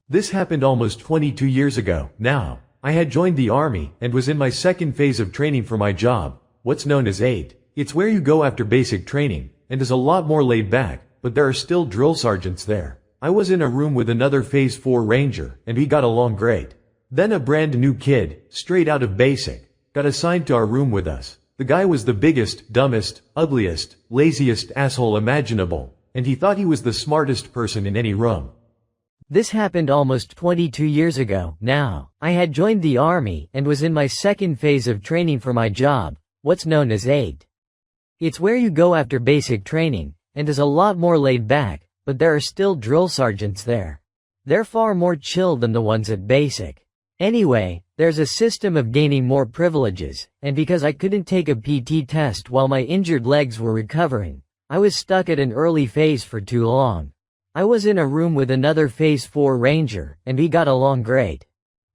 This happened almost 22 years ago. Now, I had joined the army and was in my second phase of training for my job, what's known as 8. It's where you go after basic training, and is a lot more laid back, but there are still drill sergeants there. I was in a room with another Phase 4 Ranger, and we got along great. Then a brand new kid, straight out of basic, got assigned to our room with us. The guy was the biggest, dumbest, ugliest, laziest asshole imaginable, and he thought he was the smartest person in any room. This happened almost 22 years ago. Now, I had joined the army and was in my second phase of training for my job, what's known as 8. It's where you go after basic training, and is a lot more laid back, but there are still drill sergeants there. They're far more chill than the ones at basic. Anyway, there's a system of gaining more privileges, and because I couldn't take a PT test while my injured legs were recovering, I was stuck at an early phase for too long. I was in a room with another Phase 4 Ranger, and we got along great.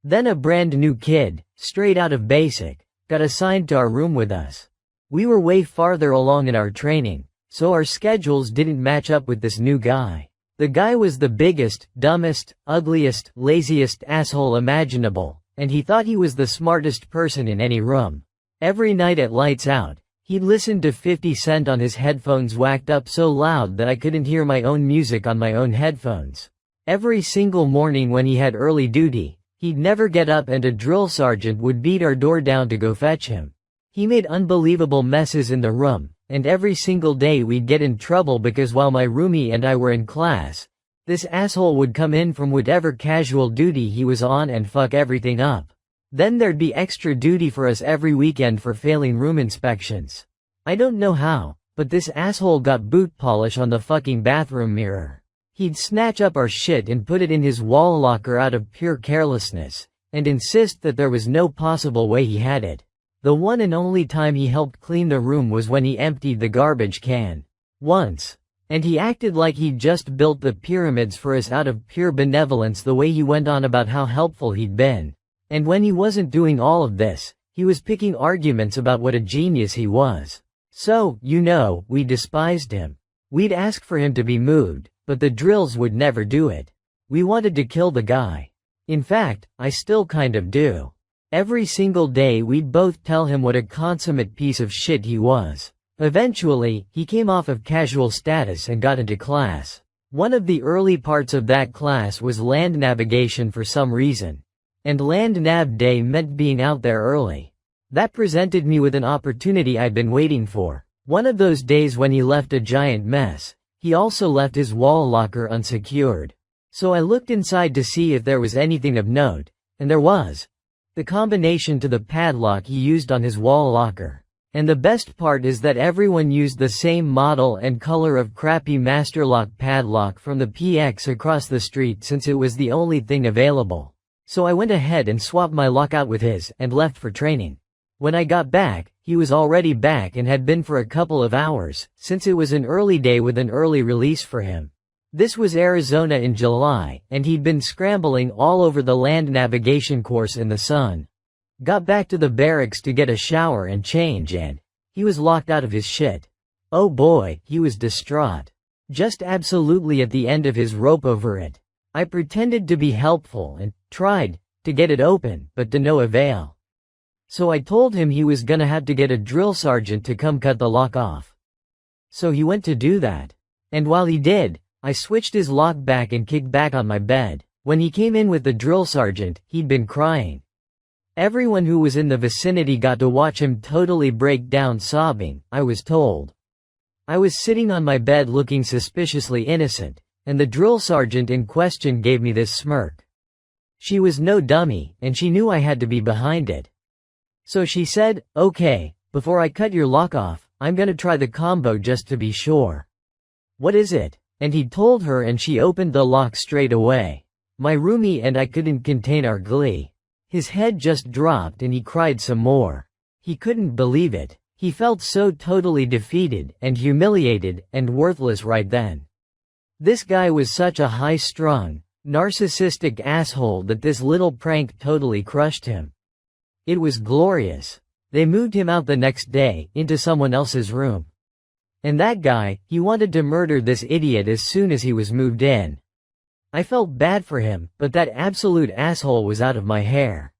Then a brand new kid, straight out of basic, got assigned to our room with us. We were way farther along in our training, so our schedules didn't match up with this new guy. The guy was the biggest, dumbest, ugliest, laziest asshole imaginable, and he thought he was the smartest person in any room. Every night at lights out, he'd listen to 50 Cent on his headphones whacked up so loud that I couldn't hear my own music on my own headphones. Every single morning when he had early duty, he'd never get up and a drill sergeant would beat our door down to go fetch him. He made unbelievable messes in the room, and every single day we'd get in trouble because while my roomie and I were in class, this asshole would come in from whatever casual duty he was on and fuck everything up. Then there'd be extra duty for us every weekend for failing room inspections. I don't know how, but this asshole got boot polish on the fucking bathroom mirror. He'd snatch up our shit and put it in his wall locker out of pure carelessness, and insist that there was no possible way he had it. The one and only time he helped clean the room was when he emptied the garbage can. Once. And he acted like he'd just built the pyramids for us out of pure benevolence the way he went on about how helpful he'd been. And when he wasn't doing all of this, he was picking arguments about what a genius he was. So, we despised him. We'd ask for him to be moved, but the drills would never do it. We wanted to kill the guy. In fact, I still kind of do. Every single day we'd both tell him what a consummate piece of shit he was. Eventually, he came off of casual status and got into class. One of the early parts of that class was land navigation for some reason. And Land Nav Day meant being out there early. That presented me with an opportunity I'd been waiting for. One of those days when he left a giant mess, he also left his wall locker unsecured. So I looked inside to see if there was anything of note, and there was. The combination to the padlock he used on his wall locker. And the best part is that everyone used the same model and color of crappy Masterlock padlock from the PX across the street since it was the only thing available. So I went ahead and swapped my lockout with his and left for training. When I got back, he was already back and had been for a couple of hours, since it was an early day with an early release for him. This was Arizona in July, and he'd been scrambling all over the land navigation course in the sun. Got back to the barracks to get a shower and change and he was locked out of his shit. Oh boy, he was distraught. Just absolutely at the end of his rope over it. I pretended to be helpful and tried to get it open, but to no avail. So I told him he was gonna have to get a drill sergeant to come cut the lock off. So he went to do that. And while he did, I switched his lock back and kicked back on my bed. When he came in with the drill sergeant, he'd been crying. Everyone who was in the vicinity got to watch him totally break down sobbing, I was told. I was sitting on my bed looking suspiciously innocent, and the drill sergeant in question gave me this smirk. She was no dummy, and she knew I had to be behind it. So she said, "Okay, before I cut your lock off, I'm gonna try the combo just to be sure." "What is it?" And he told her and she opened the lock straight away. My roomie and I couldn't contain our glee. His head just dropped and he cried some more. He couldn't believe it. He felt so totally defeated and humiliated and worthless right then. This guy was such a high-strung, narcissistic asshole that this little prank totally crushed him. It was glorious. They moved him out the next day, into someone else's room. And that guy, he wanted to murder this idiot as soon as he was moved in. I felt bad for him, but that absolute asshole was out of my hair.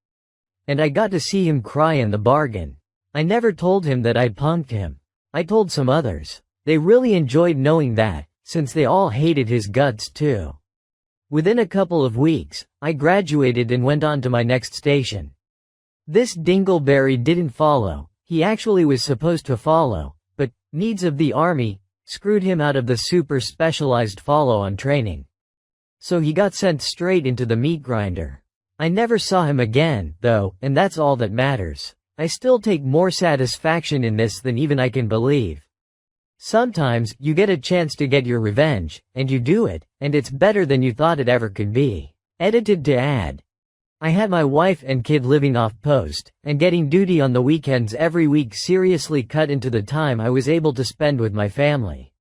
And I got to see him cry in the bargain. I never told him that I'd punked him. I told some others. They really enjoyed knowing that, since they all hated his guts too. Within a couple of weeks, I graduated and went on to my next station. This dingleberry didn't follow. He actually was supposed to follow, but needs of the army screwed him out of the super specialized follow-on training. So he got sent straight into the meat grinder. I never saw him again, though, and that's all that matters. I still take more satisfaction in this than even I can believe. Sometimes, you get a chance to get your revenge, and you do it, and it's better than you thought it ever could be. Edited to add. I had my wife and kid living off post, and getting duty on the weekends every week seriously cut into the time I was able to spend with my family.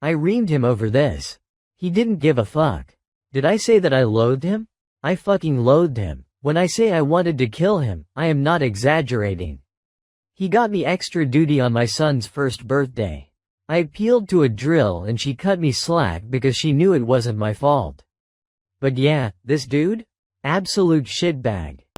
I reamed him over this. He didn't give a fuck. Did I say that I loathed him? I fucking loathed him. When I say I wanted to kill him, I am not exaggerating. He got me extra duty on my son's first birthday. I appealed to a drill and she cut me slack because she knew it wasn't my fault. But yeah, this dude? Absolute shitbag.